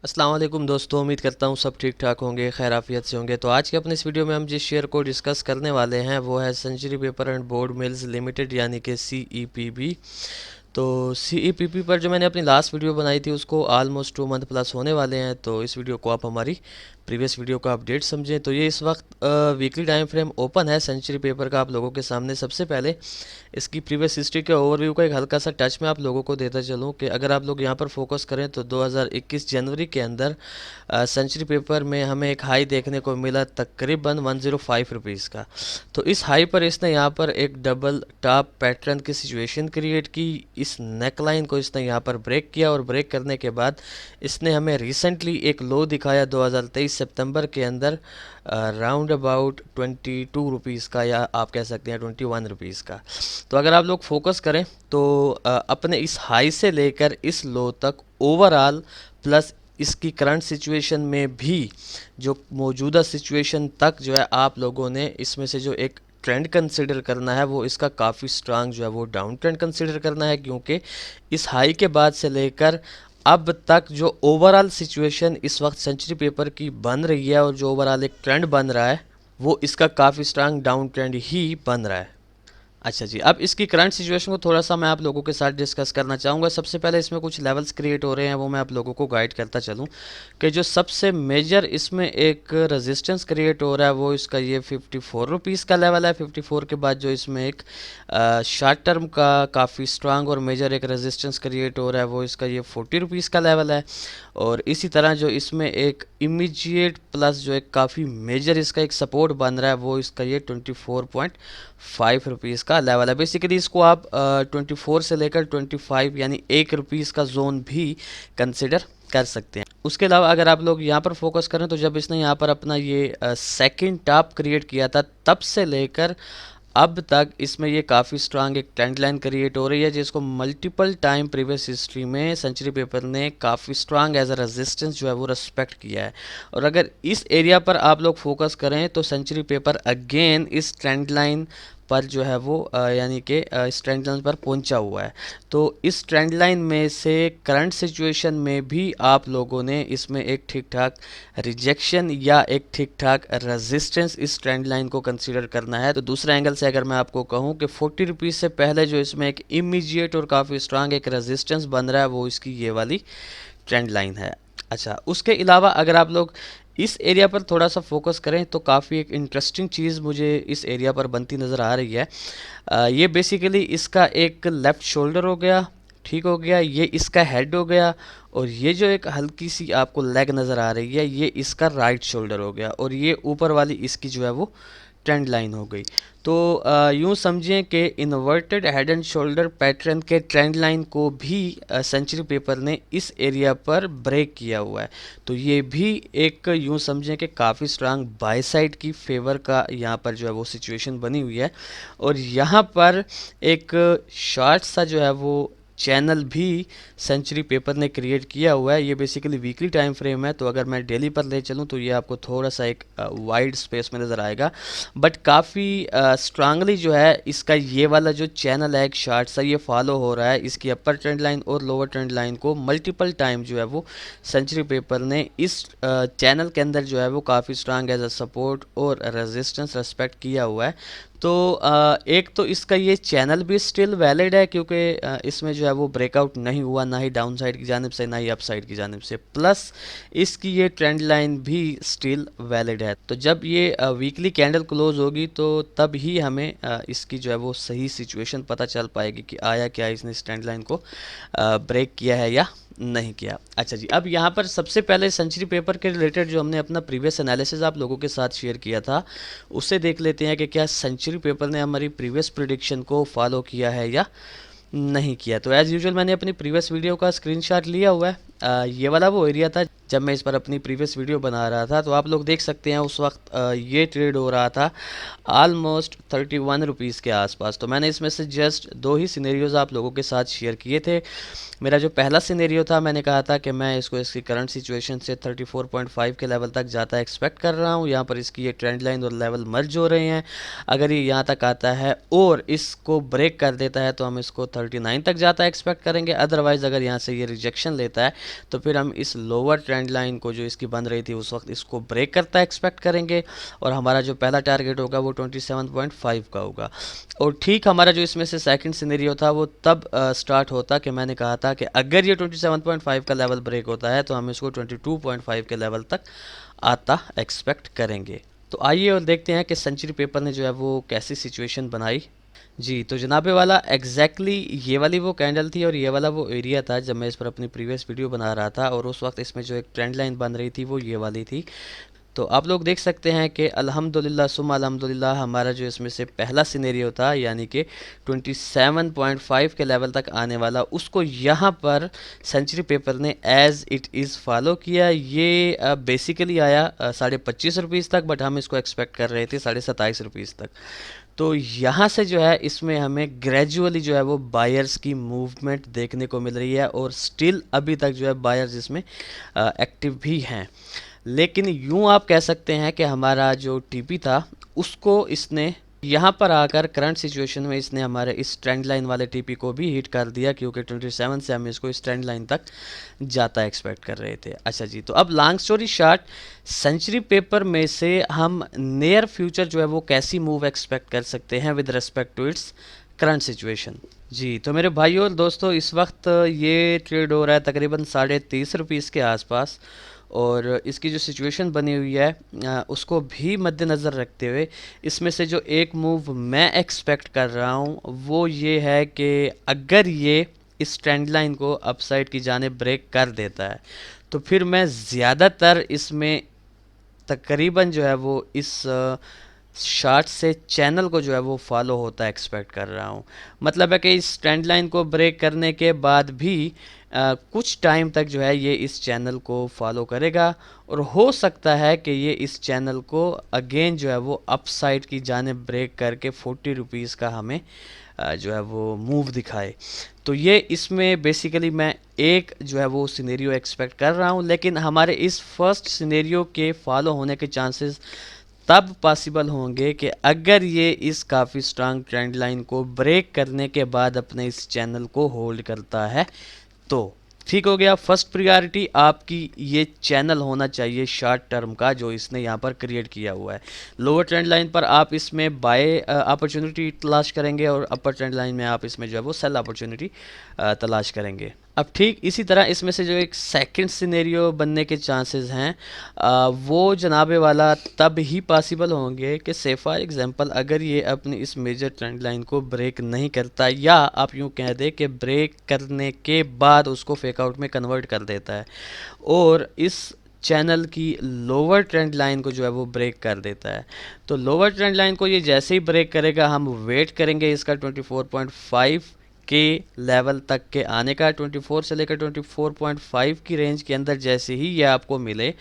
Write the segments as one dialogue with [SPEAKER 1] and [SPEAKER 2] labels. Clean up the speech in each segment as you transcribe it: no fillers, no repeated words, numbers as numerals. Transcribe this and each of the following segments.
[SPEAKER 1] अस्सलाम वालेकुम दोस्तों, उम्मीद करता हूँ सब ठीक ठाक होंगे, खैर आफियत से होंगे। तो आज के अपने इस वीडियो में हम जिस शेयर को डिस्कस करने वाले हैं वो है century paper and board mills limited यानी कि CEPB। तो CEPB पर जो मैंने अपनी लास्ट वीडियो बनाई थी उसको ऑलमोस्ट 2 मंथ प्लस होने वाले हैं। तो इस वीडियो को आप हमारी प्रीवियस वीडियो का अपडेट समझें। तो ये इस वक्त वीकली टाइम फ्रेम ओपन है सेंचुरी पेपर का आप लोगों के सामने। सबसे पहले इसकी प्रीवियस हिस्ट्री के ओवरव्यू का एक हल्का सा टच मैं आप लोगों को देता चलूँ कि अगर आप लोग यहाँ पर फोकस करें तो 2021 जनवरी के अंदर सेंचुरी पेपर में हमें एक हाई देखने को मिला तकरीबन 105 रुपीज़ का। तो इस हाई पर इसने यहाँ पर एक डबल टॉप पैटर्न की सिचुएशन क्रिएट की। इस नेक लाइन को इसने यहाँ पर ब्रेक किया और ब्रेक करने के बाद इसने हमें रिसेंटली एक लो दिखाया 2023 सितंबर के अंदर राउंड अबाउट 22 रुपीज़ का, या आप कह सकते हैं 21 रुपीज़ का। तो अगर आप लोग फोकस करें तो अपने इस हाई से लेकर इस लो तक ओवरऑल प्लस इसकी करंट सिचुएशन में भी जो मौजूदा सिचुएशन तक जो है आप लोगों ने इसमें से जो एक ट्रेंड कंसिडर करना है वो इसका काफ़ी स्ट्रांग जो है वो डाउन ट्रेंड कंसिडर करना है, क्योंकि इस हाई के बाद से लेकर अब तक जो ओवरऑल सिचुएशन इस वक्त सेंचुरी पेपर की बन रही है और जो ओवरऑल एक ट्रेंड बन रहा है वो इसका काफ़ी स्ट्रांग डाउन ट्रेंड ही बन रहा है। अच्छा जी, अब इसकी करंट सिचुएशन को थोड़ा सा मैं आप लोगों के साथ डिस्कस करना चाहूँगा। सबसे पहले इसमें कुछ लेवल्स क्रिएट हो रहे हैं वो मैं आप लोगों को गाइड करता चलूँ कि जो सबसे मेजर इसमें एक रेजिस्टेंस क्रिएट हो रहा है वो इसका ये 54 रुपीज़ का लेवल है। 54 के बाद जो इसमें एक शॉर्ट टर्म का काफ़ी स्ट्रांग और मेजर एक रेजिस्टेंस क्रिएट हो रहा है वो इसका ये 40 रुपीज़ का लेवल है। और इसी तरह जो इसमें एक इमीडिएट प्लस जो एक काफ़ी मेजर इसका एक सपोर्ट बन रहा है वो इसका ये 24.5 रुपीज़ का लेवल है। बेसिकली इसको आप 24 से लेकर 25 यानी 1 रुपीज़ का जोन भी कंसिडर कर सकते हैं। उसके अलावा अगर आप लोग यहाँ पर फोकस करें तो जब इसने यहाँ पर अपना ये सेकंड टॉप क्रिएट किया था तब से लेकर अब तक इसमें ये काफ़ी स्ट्रांग एक ट्रेंड लाइन क्रिएट हो रही है जिसको मल्टीपल टाइम प्रीवियस हिस्ट्री में सेंचुरी पेपर ने काफ़ी स्ट्रांग एज अ रेजिस्टेंस जो है वो रेस्पेक्ट किया है। और अगर इस एरिया पर आप लोग फोकस करें तो सेंचुरी पेपर अगेन इस ट्रेंड लाइन पर जो है वो यानी कि इस ट्रेंड लाइन पर पहुंचा हुआ है। तो इस ट्रेंड लाइन में से करंट सिचुएशन में भी आप लोगों ने इसमें एक ठीक ठाक रिजेक्शन या एक ठीक ठाक रेजिस्टेंस इस ट्रेंड लाइन को कंसीडर करना है। तो दूसरे एंगल से अगर मैं आपको कहूँ कि 40 रुपीज़ से पहले जो इसमें एक इमीडिएट और काफ़ी स्ट्रांग एक रेजिस्टेंस बन रहा है वो इसकी ये वाली ट्रेंड लाइन है। अच्छा, उसके अलावा अगर आप लोग इस एरिया पर थोड़ा सा फोकस करें तो काफ़ी एक इंटरेस्टिंग चीज़ मुझे इस एरिया पर बनती नज़र आ रही है। ये बेसिकली इसका एक लेफ़्ट शोल्डर हो गया, ठीक हो गया, ये इसका हेड हो गया, और ये जो एक हल्की सी आपको लेग नज़र आ रही है ये इसका राइट शोल्डर हो गया, और ये ऊपर वाली इसकी जो है वो ट्रेंड लाइन हो गई। तो यूँ समझें कि inverted head and shoulder pattern के ट्रेंड लाइन को भी सेंचुरी पेपर ने इस एरिया पर ब्रेक किया हुआ है। तो ये भी एक यूँ समझें कि काफ़ी स्ट्रांग बाय साइड की फेवर का यहाँ पर जो है वो सिचुएशन बनी हुई है। और यहाँ पर एक शॉर्ट सा जो है वो चैनल भी सेंचुरी पेपर ने क्रिएट किया हुआ है। ये बेसिकली वीकली टाइम फ्रेम है, तो अगर मैं डेली पर ले चलूँ तो ये आपको थोड़ा सा एक वाइड स्पेस में नज़र आएगा, बट काफ़ी स्ट्रांगली जो है इसका ये वाला जो चैनल है एक शार्ट सा ये फॉलो हो रहा है। इसकी अपर ट्रेंड लाइन और लोअर ट्रेंड लाइन को मल्टीपल टाइम जो है वो सेंचुरी पेपर ने इस चैनल के अंदर जो है वो काफ़ी स्ट्रांग एज अ सपोर्ट और रेजिस्टेंस रेस्पेक्ट किया हुआ है। तो एक तो इसका ये चैनल भी स्टिल वैलिड है क्योंकि इसमें जो है वो ब्रेकआउट नहीं हुआ, ना ही डाउन साइड की जानिब से ना ही अप साइड की जानिब से, प्लस इसकी ये ट्रेंड लाइन भी स्टिल वैलिड है। तो जब ये वीकली कैंडल क्लोज होगी तो तब ही हमें इसकी जो है वो सही सिचुएशन पता चल पाएगी कि आया क्या इसने इस ट्रेंड लाइन को ब्रेक किया है या नहीं किया। अच्छा जी, अब यहाँ पर सबसे पहले सेंचुरी पेपर के रिलेटेड जो हमने अपना प्रीवियस एनालिसिस आप लोगों के साथ शेयर किया था उससे देख लेते हैं कि क्या सेंचुरी पेपर ने हमारी प्रीवियस प्रिडिक्शन को फॉलो किया है या नहीं किया। तो एज़ यूजुअल मैंने अपनी प्रीवियस वीडियो का स्क्रीनशॉट लिया हुआ है। ये वाला वो एरिया था जब मैं इस पर अपनी प्रीवियस वीडियो बना रहा था, तो आप लोग देख सकते हैं उस वक्त ये ट्रेड हो रहा था ऑलमोस्ट 31 रुपीज़ के आसपास। तो मैंने इसमें से जस्ट 2 ही सिनेरियोज़ आप लोगों के साथ शेयर किए थे। मेरा जो पहला सिनेरियो था मैंने कहा था कि मैं इसको इसकी करंट सिचुएशन से 34.5 के लेवल तक जाता एक्सपेक्ट कर रहा हूँ। यहाँ पर इसकी ये ट्रेंड लाइन और लेवल मर्ज हो रहे हैं। अगर ये यहाँ तक आता है और इसको ब्रेक कर देता है तो हम इसको 39 तक जाता एक्सपेक्ट करेंगे। अदरवाइज़ अगर यहाँ से ये रिजेक्शन लेता है तो फिर हम इस लोअर ट्रेंड ट्रेंड लाइन को जो इसकी बन रही थी उस वक्त इसको ब्रेक करता एक्सपेक्ट करेंगे, और हमारा जो पहला टारगेट होगा वो 27.5 का होगा। और ठीक हमारा जो इसमें से सेकंड सिनेरियो था वो तब स्टार्ट होता कि मैंने कहा था कि अगर ये 27.5 का लेवल ब्रेक होता है तो हम इसको 22.5 के लेवल तक आता एक्सपेक्ट करेंगे। तो आइए और देखते हैं कि सेंचुरी पेपर ने जो है वो कैसी सिचुएशन बनाई। जी, तो जनाबे वाला एग्जैक्टली ये वाली वो कैंडल थी और ये वाला वो एरिया था जब मैं इस पर अपनी प्रीवियस वीडियो बना रहा था, और उस वक्त इसमें जो एक ट्रेंड लाइन बन रही थी वो ये वाली थी। तो आप लोग देख सकते हैं कि अल्हम्दुलिल्लाह सुम्मा अल्हम्दुलिल्लाह हमारा जो इसमें से पहला सिनेरियो था यानी कि 27.5 के लेवल तक आने वाला, उसको यहाँ पर सेंचुरी पेपर ने एज़ इट इज़ फॉलो किया। ये बेसिकली आया 25.5 रुपीज़ तक, बट हम इसको एक्सपेक्ट कर रहे थे 27.5 रुपीज़ तक। तो यहाँ से जो है इसमें हमें ग्रेजुअली जो है वो बायर्स की मूवमेंट देखने को मिल रही है, और स्टिल अभी तक जो है बायर्स इसमें एक्टिव भी हैं। लेकिन यूँ आप कह सकते हैं कि हमारा जो टीपी था उसको इसने यहाँ पर आकर करंट सिचुएशन में इसने हमारे इस ट्रेंड लाइन वाले टीपी को भी हिट कर दिया, क्योंकि 27 से हम इसको इस ट्रेंड लाइन तक जाता एक्सपेक्ट कर रहे थे। अच्छा जी, तो अब long story short, century paper में से हम नियर फ्यूचर जो है वो कैसी मूव एक्सपेक्ट कर सकते हैं with respect to its current situation. जी, तो मेरे भाइयों और दोस्तों, इस वक्त ये ट्रेड हो रहा है तकरीबन 30.5 रुपीज़ के आसपास, और इसकी जो सिचुएशन बनी हुई है उसको भी मद्देनज़र रखते हुए इसमें से जो एक मूव मैं एक्सपेक्ट कर रहा हूँ वो ये है कि अगर ये इस ट्रेंड लाइन को अपसाइड की जानिब ब्रेक कर देता है तो फिर मैं ज़्यादातर इसमें तकरीबन जो है वो इस शार्ट से चैनल को जो है वो फॉलो होता एक्सपेक्ट कर रहा हूँ। मतलब है कि इस ट्रेंड लाइन को ब्रेक करने के बाद भी कुछ टाइम तक जो है ये इस चैनल को फॉलो करेगा, और हो सकता है कि ये इस चैनल को अगेन जो है वो अपसाइड की जानिब ब्रेक करके 40 रुपीज़ का हमें जो है वो मूव दिखाए। तो ये इसमें बेसिकली मैं एक जो है वो सिनेरियो एक्सपेक्ट कर रहा हूँ, लेकिन हमारे इस फर्स्ट सिनेरियो के फॉलो होने के चांसेस तब पॉसिबल होंगे कि अगर ये इस काफ़ी स्ट्रांग ट्रेंड लाइन को ब्रेक करने के बाद अपने इस चैनल को होल्ड करता है। तो ठीक हो गया, फर्स्ट प्रायोरिटी आपकी ये चैनल होना चाहिए शॉर्ट टर्म का जो इसने यहाँ पर क्रिएट किया हुआ है। लोअर ट्रेंड लाइन पर आप इसमें बाय अपॉर्चुनिटी तलाश करेंगे, और अपर ट्रेंड लाइन में आप इसमें जो है वो सेल अपॉर्चुनिटी तलाश करेंगे। अब ठीक इसी तरह इसमें से जो एक सेकंड सिनेरियो बनने के चांसेस हैं वो जनाबे वाला तब ही पॉसिबल होंगे कि से फॉर एग्जांपल अगर ये अपनी इस मेजर ट्रेंड लाइन को ब्रेक नहीं करता, या आप यूँ कह दें कि ब्रेक करने के बाद उसको फेक आउट में कन्वर्ट कर देता है और इस चैनल की लोअर ट्रेंड लाइन को जो है वो ब्रेक कर देता है। तो लोअर ट्रेंड लाइन को ये जैसे ही ब्रेक करेगा हम वेट करेंगे इसका 24.5 के लेवल तक के आने का। 24 से लेकर 24.5 की रेंज के अंदर जैसे ही ये आपको मिले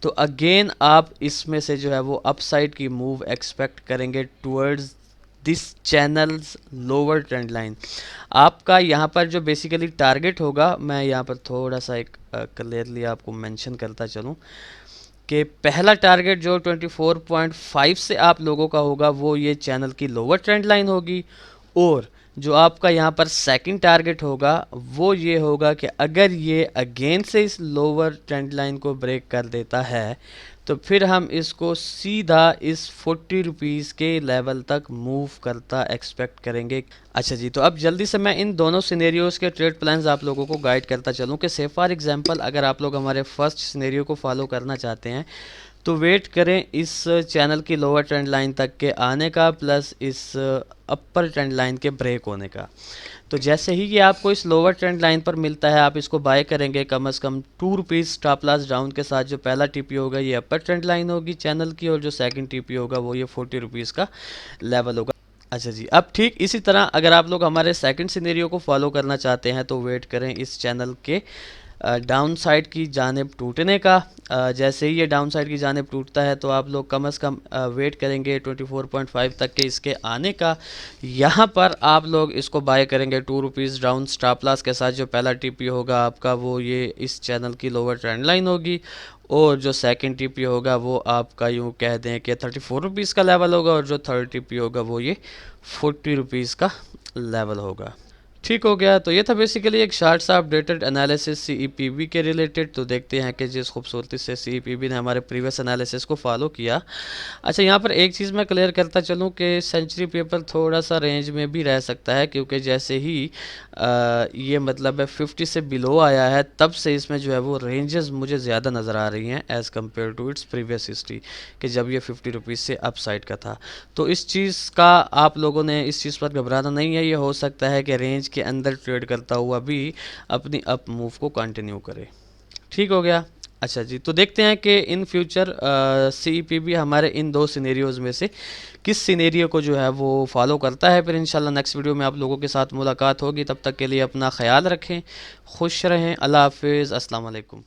[SPEAKER 1] तो अगेन आप इसमें से जो है वो अपसाइड की मूव एक्सपेक्ट करेंगे towards this channels lower trend line. आपका यहाँ पर जो बेसिकली टारगेट होगा, मैं यहाँ पर थोड़ा सा एक क्लियरली आपको मेंशन करता चलूँ कि पहला टारगेट जो 24.5 से आप लोगों का होगा वो ये चैनल की लोअर ट्रेंड लाइन होगी, और जो आपका यहाँ पर सेकंड टारगेट होगा वो ये होगा कि अगर ये अगेन से इस लोअर ट्रेंड लाइन को ब्रेक कर देता है तो फिर हम इसको सीधा इस 40 रुपीज़ के लेवल तक मूव करता एक्सपेक्ट करेंगे। अच्छा जी, तो अब जल्दी से मैं इन दोनों सिनेरियोज़ के ट्रेड प्लान्स आप लोगों को गाइड करता चलूँ कि से फॉर एग्जांपल अगर आप लोग हमारे फर्स्ट सिनेरियो को फॉलो करना चाहते हैं तो वेट करें इस चैनल की लोअर ट्रेंड लाइन तक के आने का प्लस इस अपर ट्रेंड लाइन के ब्रेक होने का। तो जैसे ही ये आपको इस लोअर ट्रेंड लाइन पर मिलता है आप इसको बाय करेंगे कम से कम 2 रुपीज़ स्टॉप लॉस डाउन के साथ। जो पहला टीपी होगा ये अपर ट्रेंड लाइन होगी चैनल की, और जो सेकंड टीपी होगा वो ये 40 रुपीज़ का लेवल होगा। अच्छा जी, अब ठीक इसी तरह अगर आप लोग हमारे सेकंड सिनेरियो को फॉलो करना चाहते हैं तो वेट करें इस चैनल के डाउन साइड की जानिब टूटने का। जैसे ही ये डाउन साइड की जानिब टूटता है तो आप लोग कम से कम वेट करेंगे 24.5 तक के इसके आने का। यहाँ पर आप लोग इसको बाय करेंगे 2 रुपीज़ डाउन स्टॉप लॉस के साथ। जो पहला टीपी होगा आपका वो ये इस चैनल की लोअर ट्रेंड लाइन होगी, और जो सेकंड टीपी होगा वो आपका यूँ कह दें कि 34 रुपीज़ का लेवल होगा, और जो थर्ड टीपी होगा वो ये 40 रुपीज़ का लेवल होगा। ठीक हो गया। तो ये था बेसिकली एक शार्ट सा अपडेटेड एनालिसिस सीईपीबी के रिलेटेड। तो देखते हैं कि जिस खूबसूरती से सीईपीबी ने हमारे प्रीवियस एनालिसिस को फॉलो किया। अच्छा, यहाँ पर एक चीज़ मैं क्लियर करता चलूँ कि सेंचुरी पेपर थोड़ा सा रेंज में भी रह सकता है, क्योंकि जैसे ही ये मतलब है 50 से बिलो आया है, तब से इसमें जो है वो रेंजेस मुझे ज़्यादा नज़र आ रही हैं as compare to its previous history, कि जब ये 50 रुपीज़ से अप साइड का था। तो इस चीज़ का आप लोगों ने इस चीज़ पर घबराना नहीं है। ये हो सकता है कि रेंज के अंदर ट्रेड करता हुआ भी अपनी अप मूव को कंटिन्यू करे। ठीक हो गया। अच्छा जी, तो देखते हैं कि इन फ्यूचर सीईपीबी हमारे इन दो सिनेरियोज में से किस सिनेरियो को जो है वो फॉलो करता है। फिर इंशाल्लाह नेक्स्ट वीडियो में आप लोगों के साथ मुलाकात होगी। तब तक के लिए अपना ख्याल रखें, खुश रहें। अल्लाह हाफिज़, अस्सलाम वालेकुम।